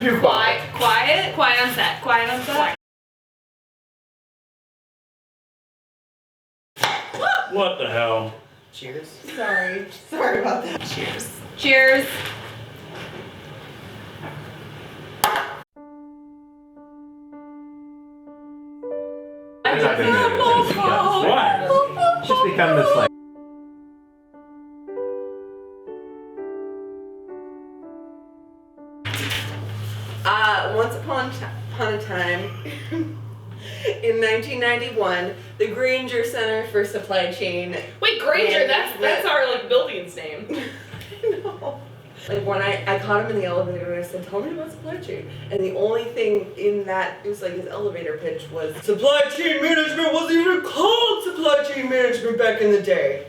Too Quiet on set. Quiet on set. What the hell? Cheers. Sorry about that. Cheers. Cheers. I'm not gonna do this. What? It's just become this like. Once upon a time, in 1991, the Granger Center for Supply Chain. Wait, Granger, Management- that's our like building's name. No. Like when I caught him in the elevator and I said, tell me about supply chain. And the only thing in that, it was like his elevator pitch was, supply chain management wasn't even called supply chain management back in the day.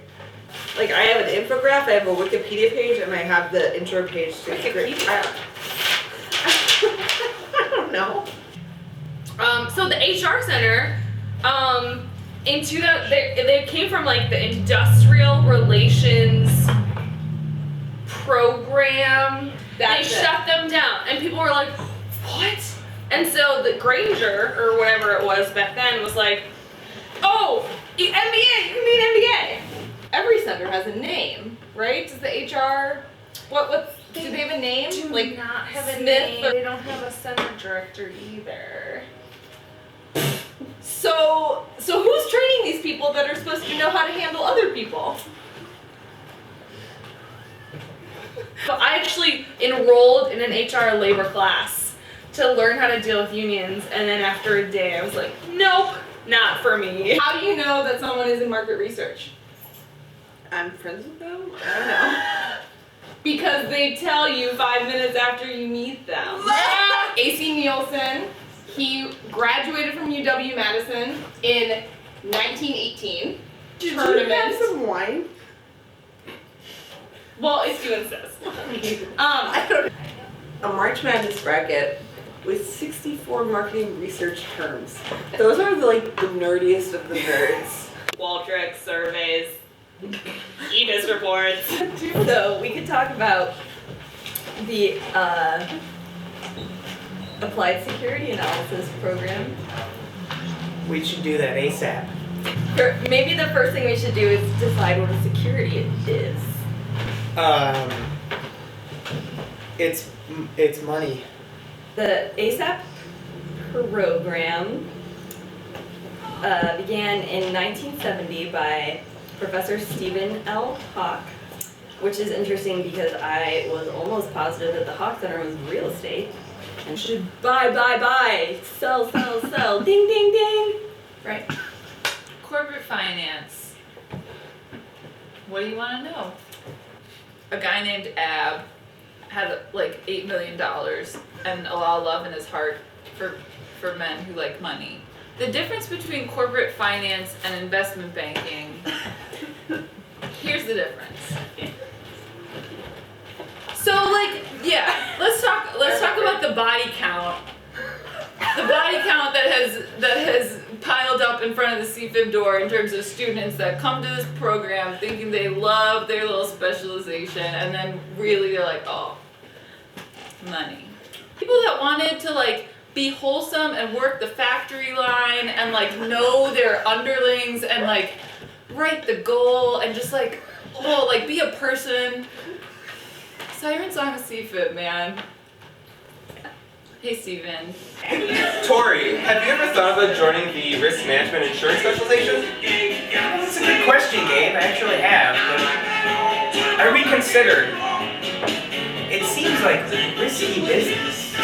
Like I have an infograph, I have a Wikipedia page, and I have the intro page to Wikipedia? I don't know. So the HR center, into they came from like the industrial relations program. They shut them down, and people were like, "What?" And so the Granger or whatever it was back then was like, "Oh, MBA, you mean MBA?" Every center has a name, right? Does the HR, do they have a name? Do Like not have a Smith name. or- They don't have a center director either. So who's training these people that are supposed to know how to handle other people? So I actually enrolled in an HR labor class to learn how to deal with unions, and then after a day I was like, nope, not for me. How do you know that someone is in market research? I'm friends with them? I don't know. Because they tell you 5 minutes after you meet them. AC Nielsen, he graduated from UW-Madison in 1918. Did you have Tournament. some wine? Well, it's to insist. I don't. A March Madness bracket with 64 marketing research terms. Those are like the nerdiest of the nerds. Qualtrics, surveys, EBIS reports. So we could talk about the Applied Security Analysis program. We should do that ASAP. Maybe the first thing we should do is decide what a security is. It's money. The ASAP program began in 1970 by Professor Stephen L. Hawk, which is interesting because I was almost positive that the Hawk Center was real estate and should buy, sell, ding, ding, ding. Right. Corporate finance. What do you want to know? A guy named Ab had like $8 million and a lot of love in his heart for men who like money. The difference between corporate finance and investment banking, here's the difference. So like, yeah, let's talk about the body count. The body count that has piled up in front of the CFIB door in terms of students that come to this program thinking they love their little specialization, and then really they're like, oh, money. People that wanted to like be wholesome and work the factory line and like know their underlings and like write the goal and just like, oh, like be a person. Siren Song of CFIB, man. Hey, Steven. Tori, have you ever thought about joining the risk management insurance specialization? That's a good question, Gabe. I actually have, but I reconsidered. It seems like risky business.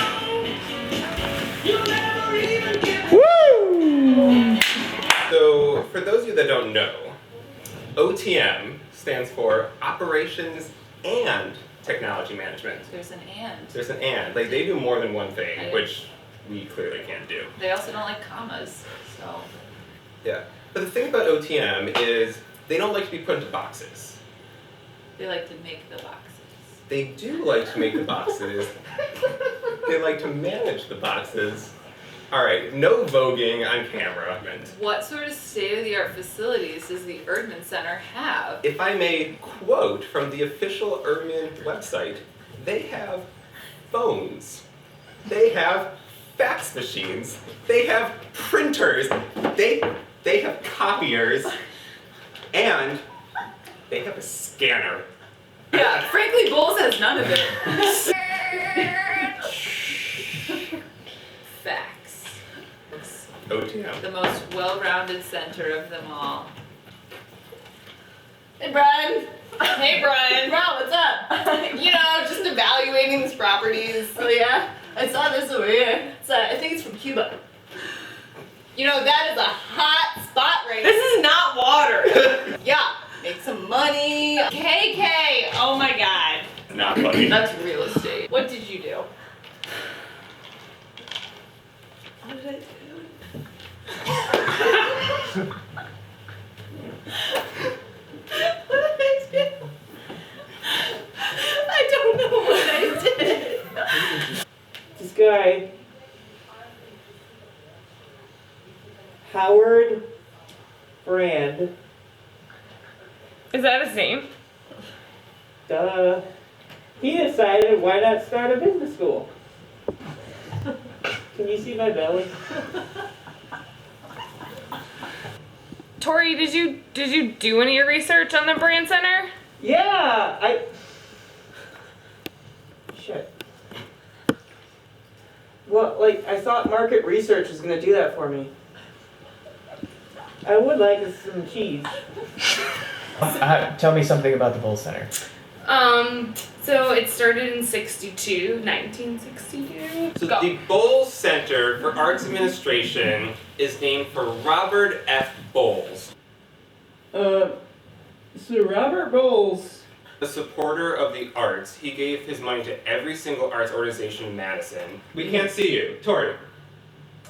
So, for those of you that don't know, OTM stands for Operations and Technology Management. There's an and. There's an and. Like, they do more than one thing, Right. which we clearly can't do. They also don't like commas, so. Yeah. But the thing about OTM is they don't like to be put into boxes. They like to make the boxes. They do like to make the boxes. They like to manage the boxes. All right, no voguing on camera. What sort of state-of-the-art facilities does the Erdman Center have? If I may quote from the official Erdman website, they have phones. They have fax machines. They have printers. They have copiers. And they have a scanner. Yeah, frankly, Bulls has none of it. Facts. OTM. The most well-rounded center of them all. Hey, Brian. Hey, Brian. Bro, what's up? You know, just evaluating these properties. Oh yeah? I saw this over here. I think it's from Cuba. You know, that is a hot spot right This is not water. now. Yeah, make some money. KK, oh my god. Not funny. That's real estate. What did you do? What did I do? What did I do? I don't know what I did. This guy, Howard Brand, Is that his name? he decided why not start a business school. Can you see my belly? Tori, did you do any research on the Brand Center? Yeah, Shit. Well, like, I thought market research was gonna do that for me. I would like some cheese. Tell me something about the Bull Center. So it started in 1962. So Go. the Bowles Center for Arts Administration is named for Robert F. Bowles, So Robert Bowles. a supporter of the arts. He gave his money to every single arts organization in Madison. We can't see you. Tori,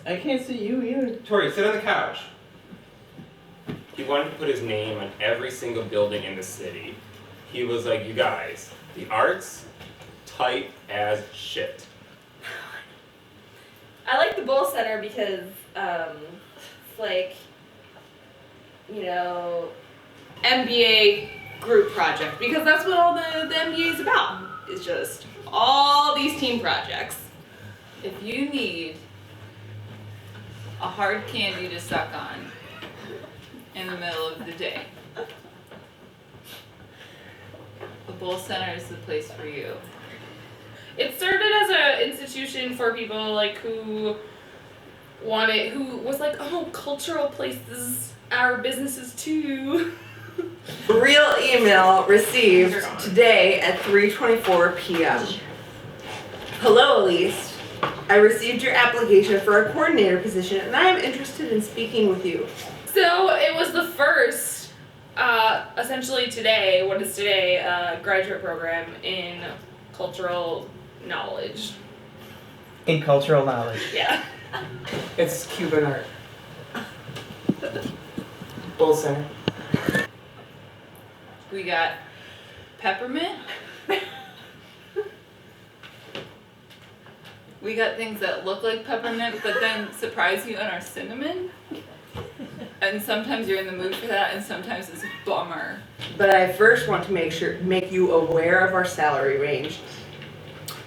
I can't see you either. Tori, sit on the couch. He wanted to put his name on every single building in the city. He was like, you guys, the arts, tight as shit. I like the Bull Center because it's like, you know, MBA group project, because that's what all the MBA is about. It's just all these team projects. If you need a hard candy to suck on in the middle of the day, the Bull Center is the place for you. It started as an institution for people like who was like, oh, cultural places are businesses too. Real email received today at 3:24 p.m. Hello, Elise. I received your application for a coordinator position and I am interested in speaking with you. So it was the first, essentially today, what is today, graduate program in cultural knowledge. In cultural knowledge. Yeah. It's Cuban art. Bull Center. We got peppermint. We got things that look like peppermint but then surprise you and are cinnamon. And sometimes you're in the mood for that and sometimes it's a bummer. But I first want to make you aware of our salary range,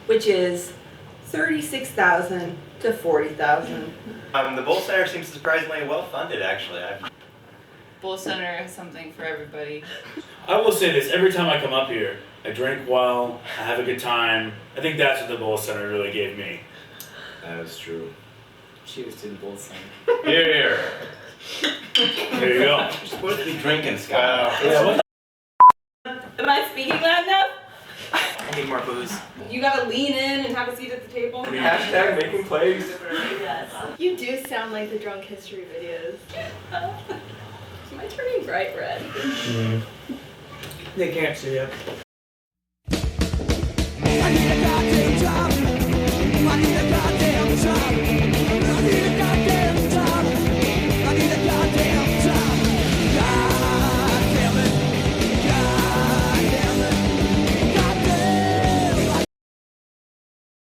which is $36,000 to $40,000. The Bull Center seems surprisingly well funded, actually. Bull Center has something for everybody. I will say this, every time I come up here, I drink well, I have a good time. I think that's what the Bull Center really gave me. That is true. Cheers to the Bull Center. Here. Here you go. You're supposed to be drinking, Scott. Yeah, am I speaking loud enough? I need more booze. You gotta lean in and have a seat at the table. Hashtag making plays. Yes. You do sound like the drunk history videos. Am I turning bright red? They can't see you.